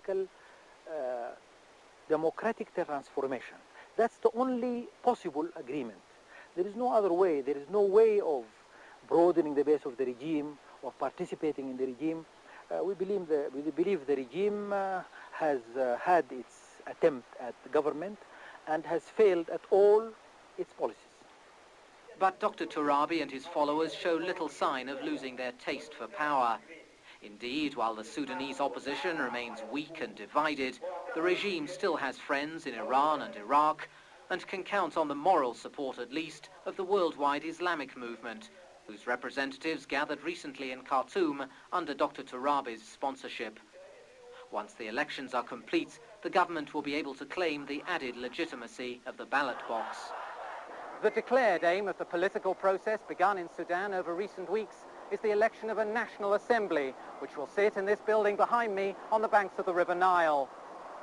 political democratic transformation. That's the only possible agreement. There is no other way. There is no way of broadening the base of the regime, of participating in the regime. We believe the regime has had its attempt at government and has failed at all its policies. But Dr. Turabi and his followers show little sign of losing their taste for power. Indeed, while the Sudanese opposition remains weak and divided, the regime still has friends in Iran and Iraq and can count on the moral support, at least, of the worldwide Islamic movement, whose representatives gathered recently in Khartoum under Dr. Turabi's sponsorship. Once the elections are complete, the government will be able to claim the added legitimacy of the ballot box. The declared aim of the political process begun in Sudan over recent weeks is the election of a National Assembly, which will sit in this building behind me on the banks of the River Nile.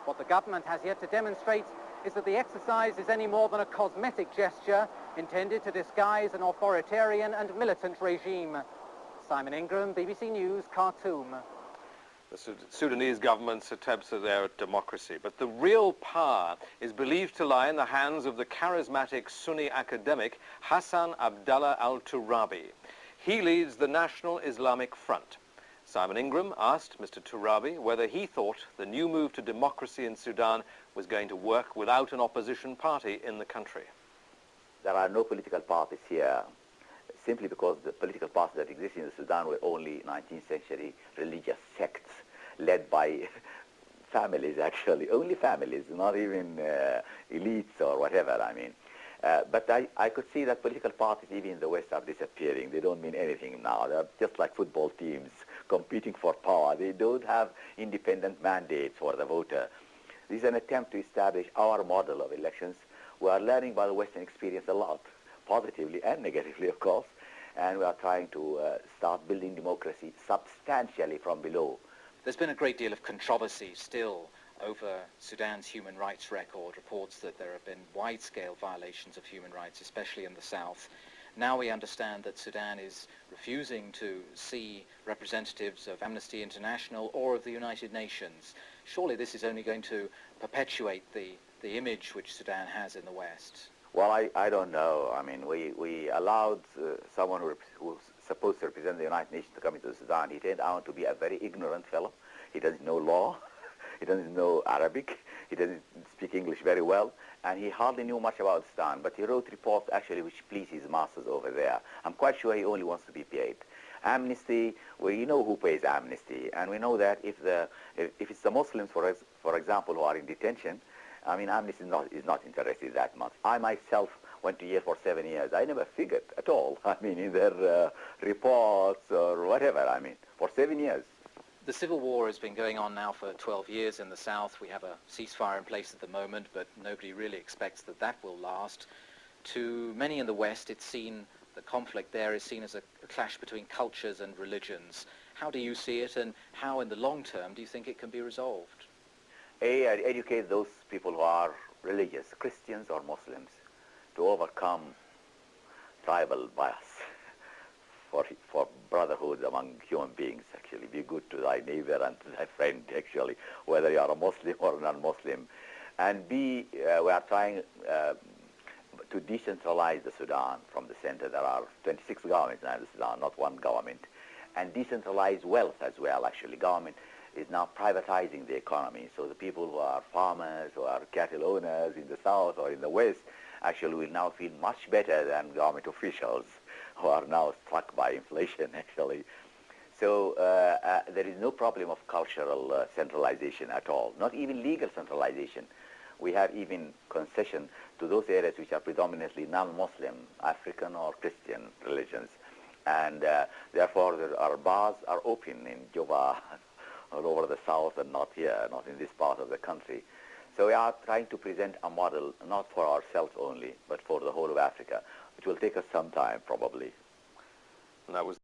What the government has yet to demonstrate is that the exercise is any more than a cosmetic gesture intended to disguise an authoritarian and militant regime. Simon Ingram, BBC News, Khartoum. The Sudanese government's attempts at their democracy, but the real power is believed to lie in the hands of the charismatic Sunni academic Hassan Abdallah al-Turabi. He leads the National Islamic Front. Simon Ingram asked Mr. Turabi whether he thought the new move to democracy in Sudan was going to work without an opposition party in the country. There are no political parties here, simply because the political parties that exist in Sudan were only 19th century religious sects led by families, actually, only families, not even elites or whatever, I mean. But I could see that political parties, even in the West, are disappearing. They don't mean anything now. They're just like football teams competing for power. They don't have independent mandates for the voter. This is an attempt to establish our model of elections. We are learning by the Western experience a lot, positively and negatively, of course, and we are trying to start building democracy substantially from below. There's been a great deal of controversy still over Sudan's human rights record, reports that there have been wide-scale violations of human rights, especially in the south. Now we understand that Sudan is refusing to see representatives of Amnesty International or of the United Nations. Surely this is only going to perpetuate the image which Sudan has in the West. Well, I don't know. I mean, we allowed someone who's supposed to represent the United Nations to come into Sudan. He turned out to be a very ignorant fellow. He doesn't know law. He doesn't know Arabic. He doesn't speak English very well. And he hardly knew much about Sudan. But he wrote reports, actually, which please his masters over there. I'm quite sure he only wants to be paid. Amnesty, we know who pays Amnesty. And we know that if it's the Muslims, for example, who are in detention, I mean, Amnesty is not interested that much. I myself went to jail for 7 years. I never figured at all, I mean, in their reports or whatever, I mean, for 7 years. The civil war has been going on now for 12 years in the south. We have a ceasefire in place at the moment, but nobody really expects that that will last. To many in the West, the conflict there is seen as a clash between cultures and religions. How do you see it, and how in the long term do you think it can be resolved? I'd educate those people who are religious, Christians or Muslims, to overcome tribal bias for brotherhood among human beings, actually. Be good to thy neighbor and to thy friend, actually, whether you are a Muslim or non-Muslim. And we are trying to decentralize the Sudan from the center. There are 26 governments now in the Sudan, not one government. And decentralize wealth as well, actually. Government is now privatizing the economy. So the people who are farmers, who are cattle owners in the south or in the west, actually will now feel much better than government officials who are now struck by inflation, actually. So there is no problem of cultural centralization at all, not even legal centralization. We have even concession to those areas which are predominantly non-Muslim, African or Christian religions. And therefore, our bars are open in Juba, all over the south, and not here, not in this part of the country. So we are trying to present a model, not for ourselves only, but for the whole of Africa, which will take us some time, probably. And that was